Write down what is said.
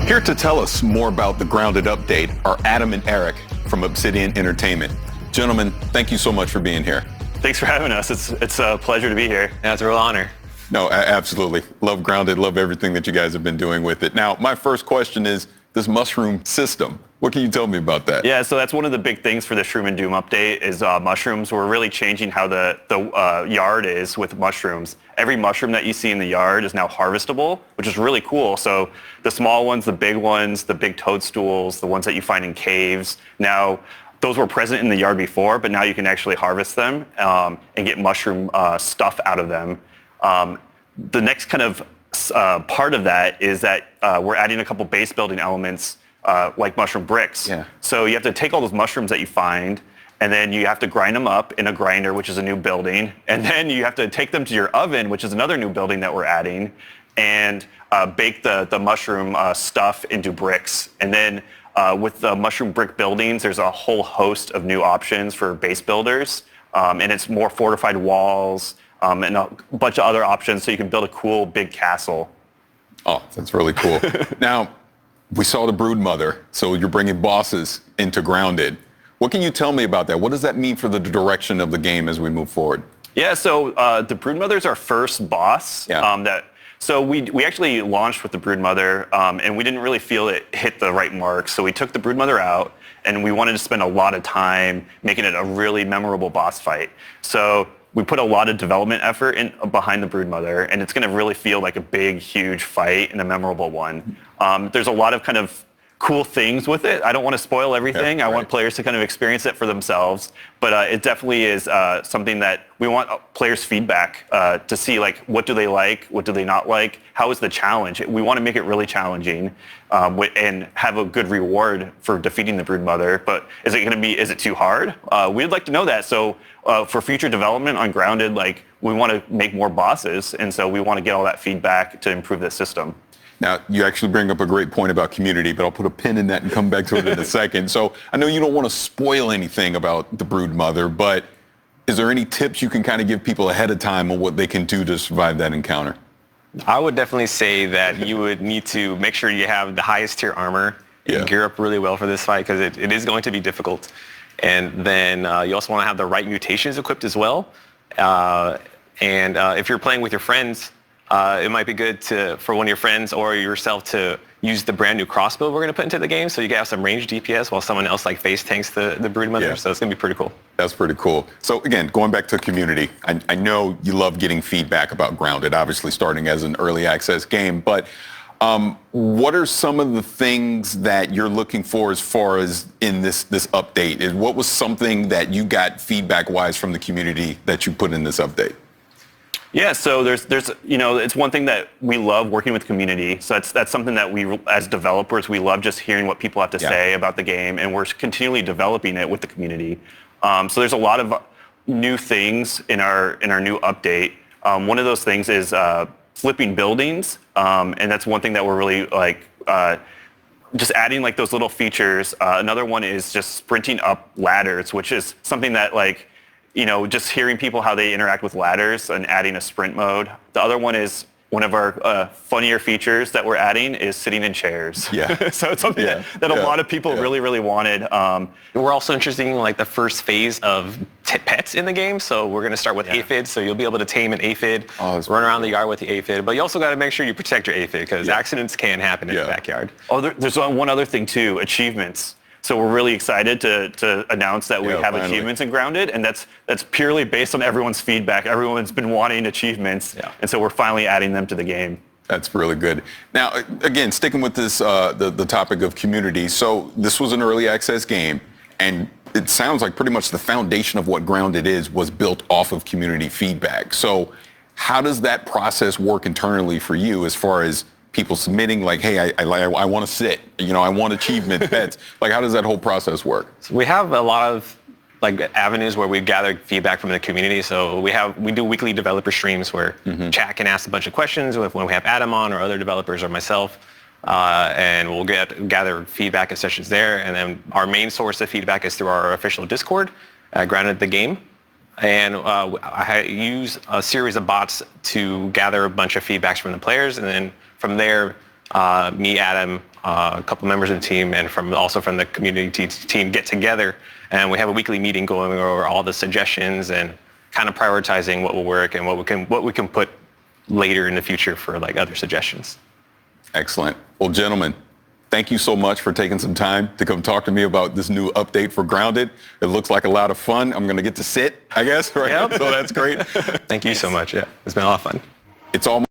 Here to tell us more about the Grounded update are Adam and Eric from Obsidian Entertainment. Gentlemen, thank you so much for being here. Thanks for having us. It's a pleasure to be here. Yeah, it's a real honor. No, absolutely. Love Grounded, love everything that you guys have been doing with it. Now, my first question is this mushroom system. What can you tell me about that? Yeah, so that's one of the big things for the Shroom and Doom update is mushrooms. We're really changing how the yard is with mushrooms. Every mushroom that you see in the yard is now harvestable, which is really cool. So the small ones, the big toadstools, the ones that you find in caves, now those were present in the yard before, but now you can actually harvest them and get mushroom stuff out of them. The next kind of part of that is that we're adding a couple base building elements like mushroom bricks. Yeah. So you have to take all those mushrooms that you find, and then you have to grind them up in a grinder, which is a new building. And then you have to take them to your oven, which is another new building that we're adding, and bake the mushroom stuff into bricks. And then with the mushroom brick buildings, there's a whole host of new options for base builders. And it's more fortified walls and a bunch of other options so you can build a cool big castle. Oh, that's really cool. Now, we saw the Broodmother, so you're bringing bosses into Grounded. What can you tell me about that? What does that mean for the direction of the game as we move forward? Yeah, so the Broodmother is our first boss. Yeah. So we actually launched with the Broodmother, and we didn't really feel it hit the right mark. So we took the Broodmother out, and we wanted to spend a lot of time making it a really memorable boss fight. So we put a lot of development effort behind the Broodmother, and it's going to really feel like a big, huge fight and a memorable one. There's a lot of kind of cool things with it. I don't want to spoil everything. Yeah, right. I want players to kind of experience it for themselves. But it definitely is something that we want players' feedback to see, like, what do they like? What do they not like? How is the challenge? We want to make it really challenging and have a good reward for defeating the Broodmother. But is it too hard? We'd like to know that. So for future development on Grounded, like, we want to make more bosses. And so we want to get all that feedback to improve the system. Now, you actually bring up a great point about community, but I'll put a pin in that and come back to it in a second. So I know you don't want to spoil anything about the Broodmother, but is there any tips you can kind of give people ahead of time on what they can do to survive that encounter? I would definitely say that you would need to make sure you have the highest tier armor and gear up really well for this fight, because it is going to be difficult. And then you also want to have the right mutations equipped as well. And if you're playing with your friends, it might be good for one of your friends or yourself to use the brand new crossbow we're going to put into the game, so you can have some ranged DPS while someone else like face tanks the Broodmother. Yeah. So it's going to be pretty cool. That's pretty cool. So again, going back to community, I know you love getting feedback about Grounded, obviously starting as an early access game, but what are some of the things that you're looking for as far as in this update? What was something that you got feedback-wise from the community that you put in this update? Yeah, so there's it's one thing that we love working with community. So that's something that we, as developers, we love just hearing what people have to say about the game, and we're continually developing it with the community. So there's a lot of new things in our new update. One of those things is flipping buildings, and that's one thing that we're really just adding like those little features. Another one is just sprinting up ladders, which is something that just hearing people how they interact with ladders and adding a sprint mode. The other one is one of our funnier features that we're adding is sitting in chairs. Yeah. So it's something that a lot of people really, really wanted. We're also interested in like the first phase of pets in the game. So we're going to start with aphids. So you'll be able to tame an aphid, run around the yard with the aphid. But you also got to make sure you protect your aphid, because accidents can happen in the backyard. Oh, there's one other thing too, achievements. So we're really excited to announce that we have achievements in Grounded, and that's purely based on everyone's feedback. Everyone's been wanting achievements, and so we're finally adding them to the game. That's really good. Now, again, sticking with this, the topic of community. So this was an early access game, and it sounds like pretty much the foundation of what Grounded is was built off of community feedback. So how does that process work internally for you as far as people submitting, like, hey, I want to sit, I want achievement pets. Like, how does that whole process work? So we have a lot of avenues where we gather feedback from the community. So we do weekly developer streams where chat can ask a bunch of questions when we have Adam on or other developers or myself, and we'll gather feedback and sessions there. And then our main source of feedback is through our official Discord, Grounded the Game. And I use a series of bots to gather a bunch of feedbacks from the players, and then from there, me, Adam, a couple members of the team and also from the community team get together, and we have a weekly meeting going over all the suggestions and kind of prioritizing what will work and what we can put later in the future for like other suggestions. Excellent. Well, gentlemen, thank you so much for taking some time to come talk to me about this new update for Grounded. It looks like a lot of fun. I'm going to get to sit, I guess, right? Yep. So that's great. Thank you so much. Yeah, it's been a lot of fun. It's almost